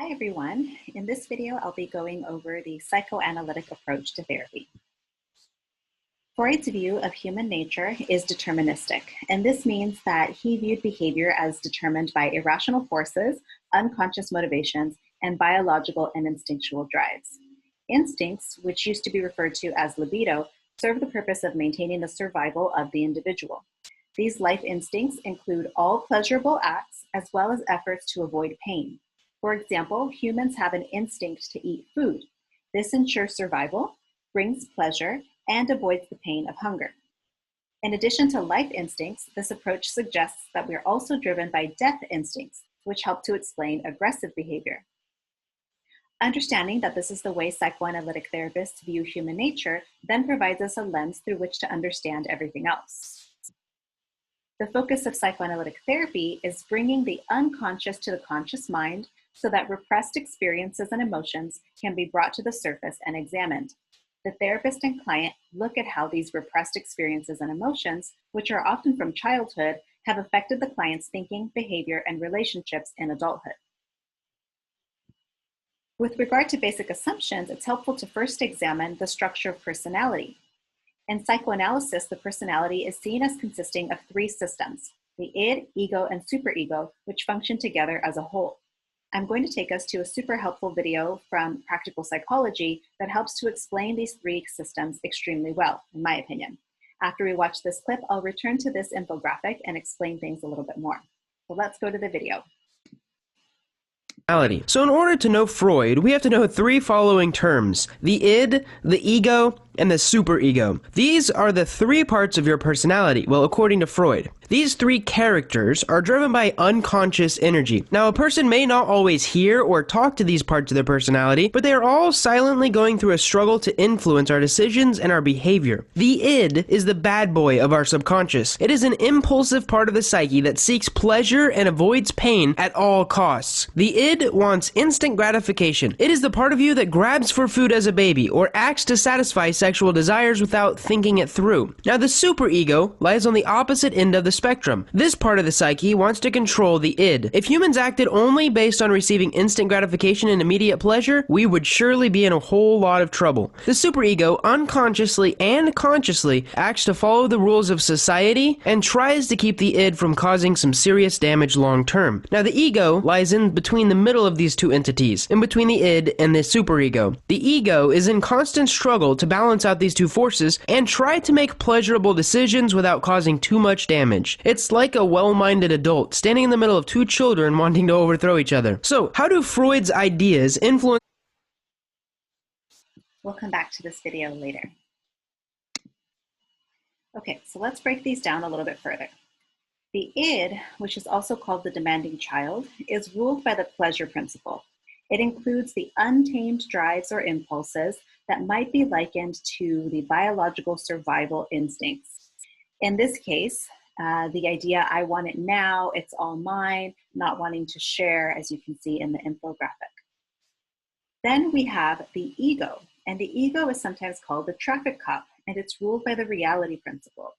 Hi everyone. In this video, I'll be going over the psychoanalytic approach to therapy. Freud's view of human nature is deterministic, and this means that he viewed behavior as determined by irrational forces, unconscious motivations, and biological and instinctual drives. Instincts, which used to be referred to as libido, serve the purpose of maintaining the survival of the individual. These life instincts include all pleasurable acts as well as efforts to avoid pain. For example, humans have an instinct to eat food. This ensures survival, brings pleasure, and avoids the pain of hunger. In addition to life instincts, this approach suggests that we are also driven by death instincts, which help to explain aggressive behavior. Understanding that this is the way psychoanalytic therapists view human nature then provides us a lens through which to understand everything else. The focus of psychoanalytic therapy is bringing the unconscious to the conscious mind so that repressed experiences and emotions can be brought to the surface and examined. The therapist and client look at how these repressed experiences and emotions, which are often from childhood, have affected the client's thinking, behavior, and relationships in adulthood. With regard to basic assumptions, it's helpful to first examine the structure of personality. In psychoanalysis, the personality is seen as consisting of three systems: the id, ego, and superego, which function together as a whole. I'm going to take us to a super helpful video from Practical Psychology that helps to explain these three systems extremely well, in my opinion. After we watch this clip, I'll return to this infographic and explain things a little bit more. So let's go to the video. So in order to know Freud, we have to know three following terms: the id, the ego, and the superego. These are the three parts of your personality, well, according to Freud. These three characters are driven by unconscious energy. Now, a person may not always hear or talk to these parts of their personality, but they are all silently going through a struggle to influence our decisions and our behavior. The id is the bad boy of our subconscious. It is an impulsive part of the psyche that seeks pleasure and avoids pain at all costs. The id wants instant gratification. It is the part of you that grabs for food as a baby or acts to satisfy sexual desires without thinking it through. Now, the superego lies on the opposite end of the spectrum. This part of the psyche wants to control the id. If humans acted only based on receiving instant gratification and immediate pleasure, we would surely be in a whole lot of trouble. The superego unconsciously and consciously acts to follow the rules of society and tries to keep the id from causing some serious damage long term. Now, the ego lies in between the middle of these two entities, in between the id and the superego. The ego is in constant struggle to balance out these two forces and try to make pleasurable decisions without causing too much damage. It's like a well-minded adult standing in the middle of two children wanting to overthrow each other. So, how do Freud's ideas influence? We'll come back to this video later. Okay, so let's break these down a little bit further. The id, which is also called the demanding child, is ruled by the pleasure principle. It includes the untamed drives or impulses that might be likened to the biological survival instincts. In this case, the idea, I want it now, it's all mine, not wanting to share, as you can see in the infographic. Then we have the ego, and the ego is sometimes called the traffic cop, and it's ruled by the reality principle.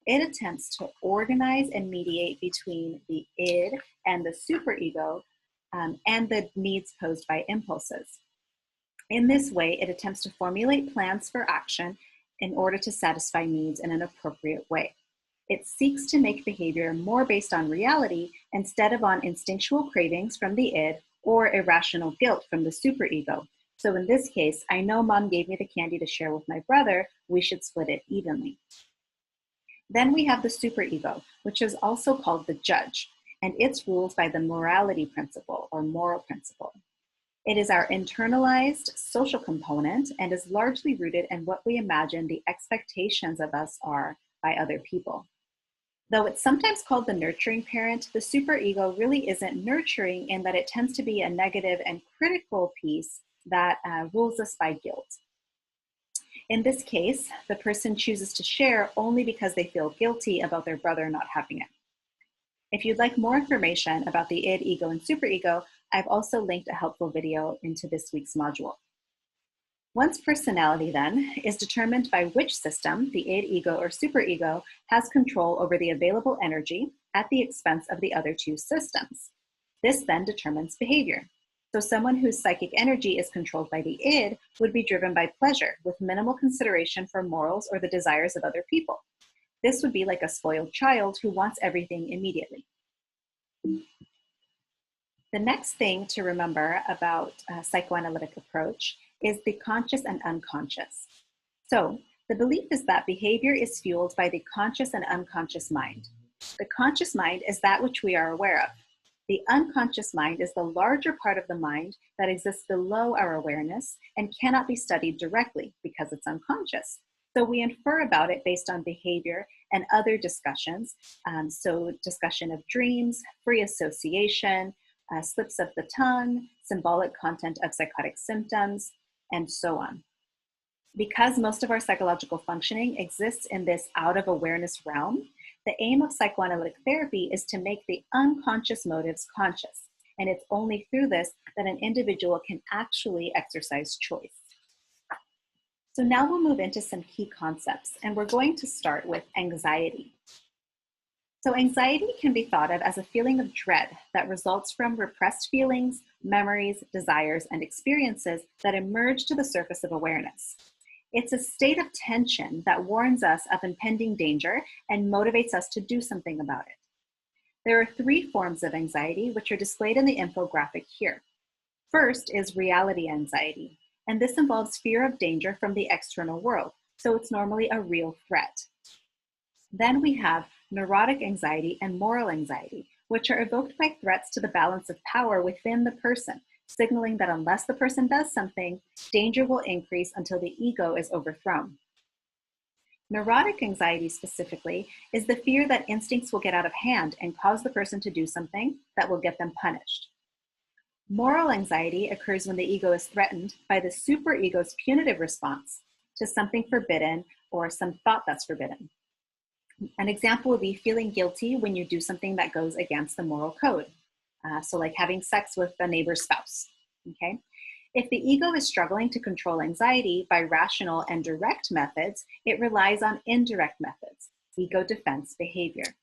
It attempts to organize and mediate between the id and the superego and the needs posed by impulses. In this way, it attempts to formulate plans for action in order to satisfy needs in an appropriate way. It seeks to make behavior more based on reality instead of on instinctual cravings from the id or irrational guilt from the superego. So in this case, I know mom gave me the candy to share with my brother, we should split it evenly. Then we have the superego, which is also called the judge, and it's ruled by the morality principle or moral principle. It is our internalized social component and is largely rooted in what we imagine the expectations of us are by other people. Though it's sometimes called the nurturing parent, the superego really isn't nurturing in that it tends to be a negative and critical piece that rules us by guilt. In this case, the person chooses to share only because they feel guilty about their brother not having it. If you'd like more information about the id, ego, and superego, I've also linked a helpful video into this week's module. One's personality, then, is determined by which system, the id, ego, or superego, has control over the available energy at the expense of the other two systems. This then determines behavior. So someone whose psychic energy is controlled by the id would be driven by pleasure with minimal consideration for morals or the desires of other people. This would be like a spoiled child who wants everything immediately. The next thing to remember about a psychoanalytic approach is the conscious and unconscious. So the belief is that behavior is fueled by the conscious and unconscious mind. The conscious mind is that which we are aware of. The unconscious mind is the larger part of the mind that exists below our awareness and cannot be studied directly because it's unconscious. So we infer about it based on behavior and other discussions. So discussion of dreams, free association, slips of the tongue, symbolic content of psychotic symptoms, and so on. Because most of our psychological functioning exists in this out-of-awareness realm, the aim of psychoanalytic therapy is to make the unconscious motives conscious, and it's only through this that an individual can actually exercise choice. So now we'll move into some key concepts, and we're going to start with anxiety. So anxiety can be thought of as a feeling of dread that results from repressed feelings, memories, desires, and experiences that emerge to the surface of awareness. It's a state of tension that warns us of impending danger and motivates us to do something about it. There are 3 forms of anxiety, which are displayed in the infographic here. First is reality anxiety, and this involves fear of danger from the external world, so it's normally a real threat. Then we have neurotic anxiety and moral anxiety, which are evoked by threats to the balance of power within the person, signaling that unless the person does something, danger will increase until the ego is overthrown. Neurotic anxiety specifically is the fear that instincts will get out of hand and cause the person to do something that will get them punished. Moral anxiety occurs when the ego is threatened by the superego's punitive response to something forbidden or some thought that's forbidden. An example would be feeling guilty when you do something that goes against the moral code. So like having sex with a neighbor's spouse, okay? If the ego is struggling to control anxiety by rational and direct methods, it relies on indirect methods, ego defense behavior.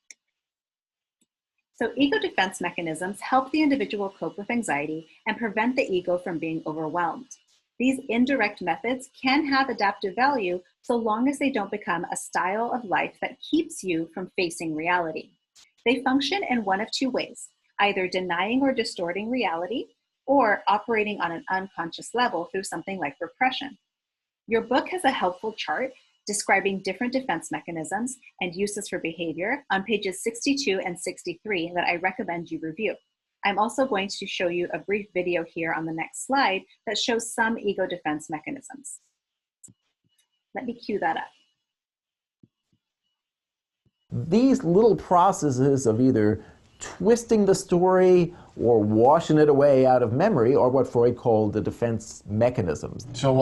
So ego defense mechanisms help the individual cope with anxiety and prevent the ego from being overwhelmed. These indirect methods can have adaptive value so long as they don't become a style of life that keeps you from facing reality. They function in one of 2 ways, either denying or distorting reality or operating on an unconscious level through something like repression. Your book has a helpful chart describing different defense mechanisms and uses for behavior on pages 62 and 63 that I recommend you review. I'm also going to show you a brief video here on the next slide that shows some ego defense mechanisms. Let me cue that up. These little processes of either twisting the story or washing it away out of memory are what Freud called the defense mechanisms. So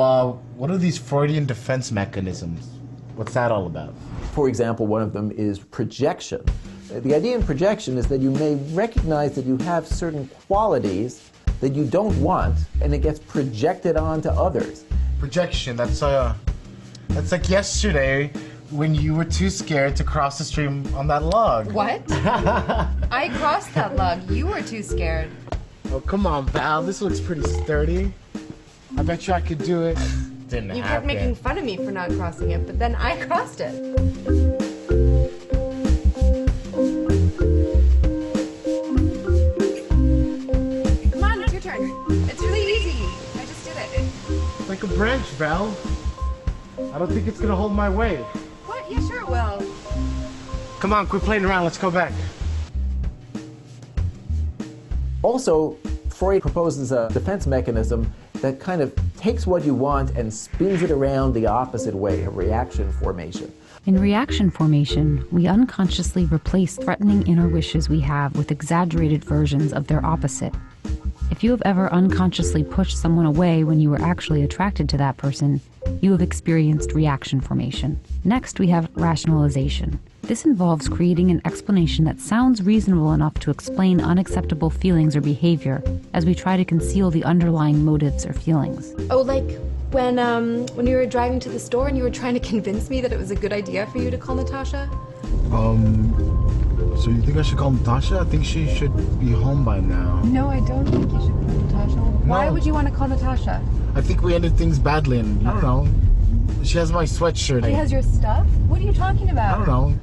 what are these Freudian defense mechanisms? What's that all about? For example, one of them is projection. The idea in projection is that you may recognize that you have certain qualities that you don't want, and it gets projected onto others. Projection, that's like yesterday when you were too scared to cross the stream on that log. What? I crossed that log. You were too scared. Oh, come on, pal. This looks pretty sturdy. I bet you I could do it. Didn't happen. You kept making fun of me for not crossing it, but then I crossed it. Come on, it's your turn. It's really easy. I just did it. It's like a branch, Val. I don't think it's gonna hold my weight. What? Yeah, sure it will. Come on, quit playing around. Let's go back. Also, Freud proposes a defense mechanism that kind of takes what you want and spins it around the opposite way, a reaction formation. In reaction formation, we unconsciously replace threatening inner wishes we have with exaggerated versions of their opposite. If you have ever unconsciously pushed someone away when you were actually attracted to that person, you have experienced reaction formation. Next, we have rationalization. This involves creating an explanation that sounds reasonable enough to explain unacceptable feelings or behavior as we try to conceal the underlying motives or feelings. Oh, like when you were driving to the store and you were trying to convince me that it was a good idea for you to call Natasha? So you think I should call Natasha? I think she should be home by now. No, I don't think you should call Natasha. Why know. would you want to call Natasha? I think we ended things badly, and I don't know. She has my sweatshirt. She has your stuff? What are you talking about? I don't know.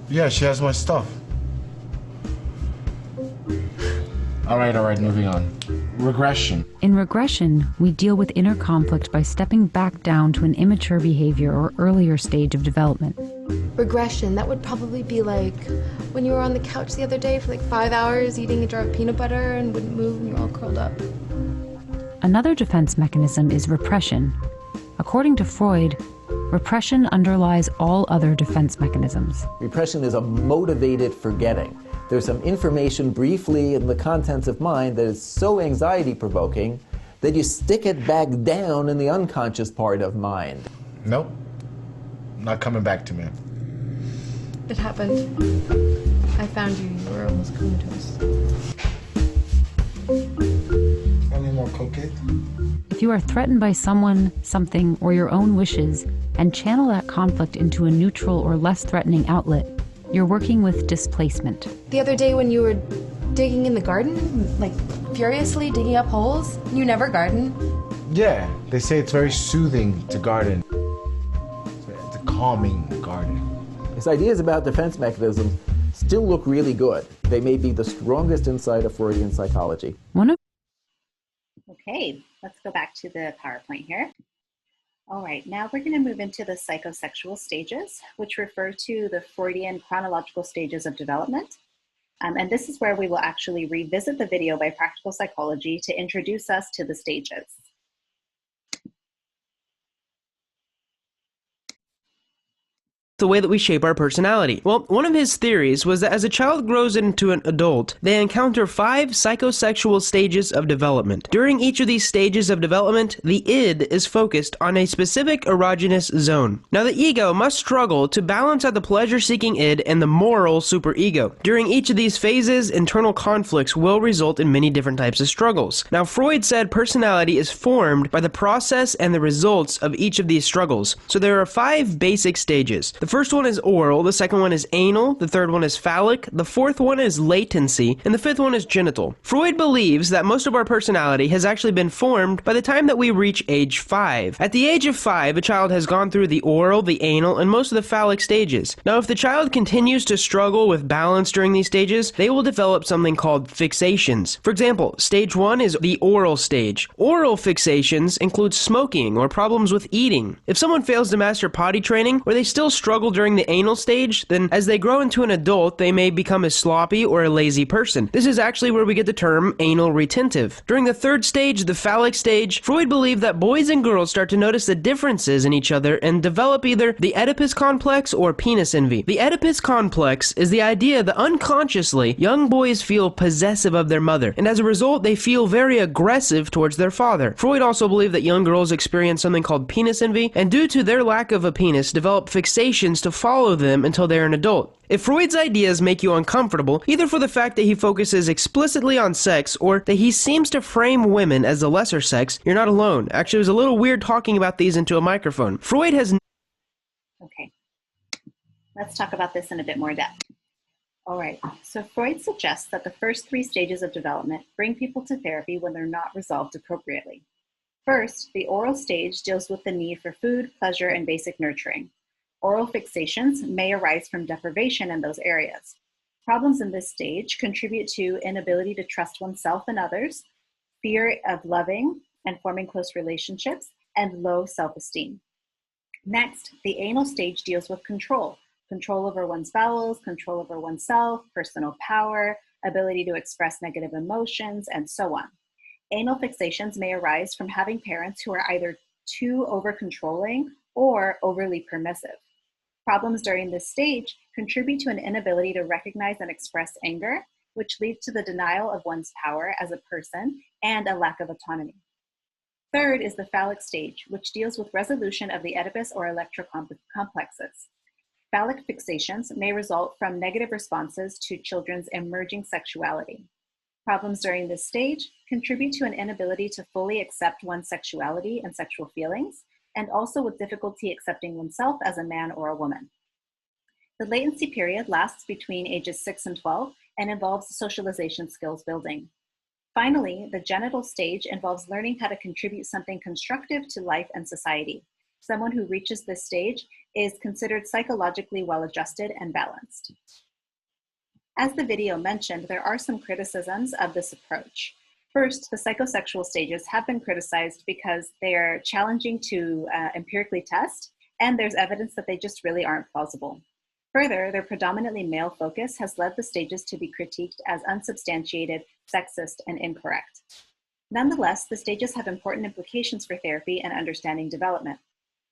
Yeah, she has my stuff. All right, moving on. Regression. In regression, we deal with inner conflict by stepping back down to an immature behavior or earlier stage of development. Regression, that would probably be like when you were on the couch the other day for like 5 hours eating a jar of peanut butter and wouldn't move and you're all curled up. Another defense mechanism is repression. According to Freud, repression underlies all other defense mechanisms. Repression is a motivated forgetting. There's some information briefly in the contents of mind that is so anxiety-provoking that you stick it back down in the unconscious part of mind. Nope. Not coming back to me. It happened. I found you. You were almost comatose. Any more cocaine? If you are threatened by someone, something, or your own wishes, and channel that conflict into a neutral or less threatening outlet, you're working with displacement. The other day when you were digging in the garden, like furiously digging up holes, you never garden. Yeah, they say it's very soothing to garden. It's a calming garden. His ideas about defense mechanisms still look really good. They may be the strongest insight of Freudian psychology. Okay, let's go back to the PowerPoint here. All right, now we're going to move into the psychosexual stages, which refer to the Freudian chronological stages of development. And this is where we will actually revisit the video by Practical Psychology to introduce us to the stages. The way that we shape our personality. Well, one of his theories was that as a child grows into an adult, they encounter 5 psychosexual stages of development. During each of these stages of development, the id is focused on a specific erogenous zone. Now, the ego must struggle to balance out the pleasure-seeking id and the moral superego. During each of these phases, internal conflicts will result in many different types of struggles. Now, Freud said personality is formed by the process and the results of each of these struggles. So there are 5 basic stages. The first one is oral, the second one is anal, the third one is phallic, the fourth one is latency, and the fifth one is genital. Freud believes that most of our personality has actually been formed by the time that we reach age 5. At the age of 5, a child has gone through the oral, the anal, and most of the phallic stages. Now, if the child continues to struggle with balance during these stages, they will develop something called fixations. For example, stage 1 is the oral stage. Oral fixations include smoking or problems with eating. If someone fails to master potty training, or they still struggle during the anal stage, then as they grow into an adult, they may become a sloppy or a lazy person. This is actually where we get the term anal retentive. During the third stage, the phallic stage, Freud believed that boys and girls start to notice the differences in each other and develop either the Oedipus complex or penis envy. The Oedipus complex is the idea that unconsciously, young boys feel possessive of their mother, and as a result, they feel very aggressive towards their father. Freud also believed that young girls experience something called penis envy, and due to their lack of a penis, develop fixations to follow them until they're an adult. If Freud's ideas make you uncomfortable, either for the fact that he focuses explicitly on sex or that he seems to frame women as the lesser sex, you're not alone. Actually, it was a little weird talking about these into a microphone. Freud has... Okay, let's talk about this in a bit more depth. All right, so Freud suggests that the first 3 stages of development bring people to therapy when they're not resolved appropriately. First, the oral stage deals with the need for food, pleasure, and basic nurturing. Oral fixations may arise from deprivation in those areas. Problems in this stage contribute to inability to trust oneself and others, fear of loving and forming close relationships, and low self-esteem. Next, the anal stage deals with control over one's bowels, control over oneself, personal power, ability to express negative emotions, and so on. Anal fixations may arise from having parents who are either too over-controlling or overly permissive. Problems during this stage contribute to an inability to recognize and express anger, which leads to the denial of one's power as a person and a lack of autonomy. Third is the phallic stage, which deals with resolution of the Oedipus or Electra complexes. Phallic fixations may result from negative responses to children's emerging sexuality. Problems during this stage contribute to an inability to fully accept one's sexuality and sexual feelings, and also with difficulty accepting oneself as a man or a woman. The latency period lasts between ages 6 and 12 and involves socialization skills building. Finally, the genital stage involves learning how to contribute something constructive to life and society. Someone who reaches this stage is considered psychologically well-adjusted and balanced. As the video mentioned, there are some criticisms of this approach. First, the psychosexual stages have been criticized because they are challenging to empirically test, and there's evidence that they just really aren't plausible. Further, their predominantly male focus has led the stages to be critiqued as unsubstantiated, sexist, and incorrect. Nonetheless, the stages have important implications for therapy and understanding development.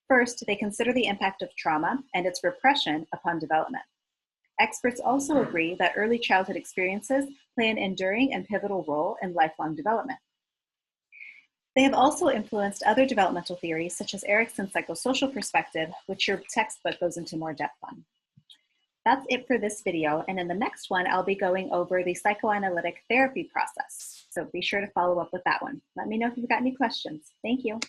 First, they consider the impact of trauma and its repression upon development. Experts also agree that early childhood experiences play an enduring and pivotal role in lifelong development. They have also influenced other developmental theories, such as Erikson's psychosocial perspective, which your textbook goes into more depth on. That's it for this video, and in the next one, I'll be going over the psychoanalytic therapy process. So be sure to follow up with that one. Let me know if you've got any questions. Thank you.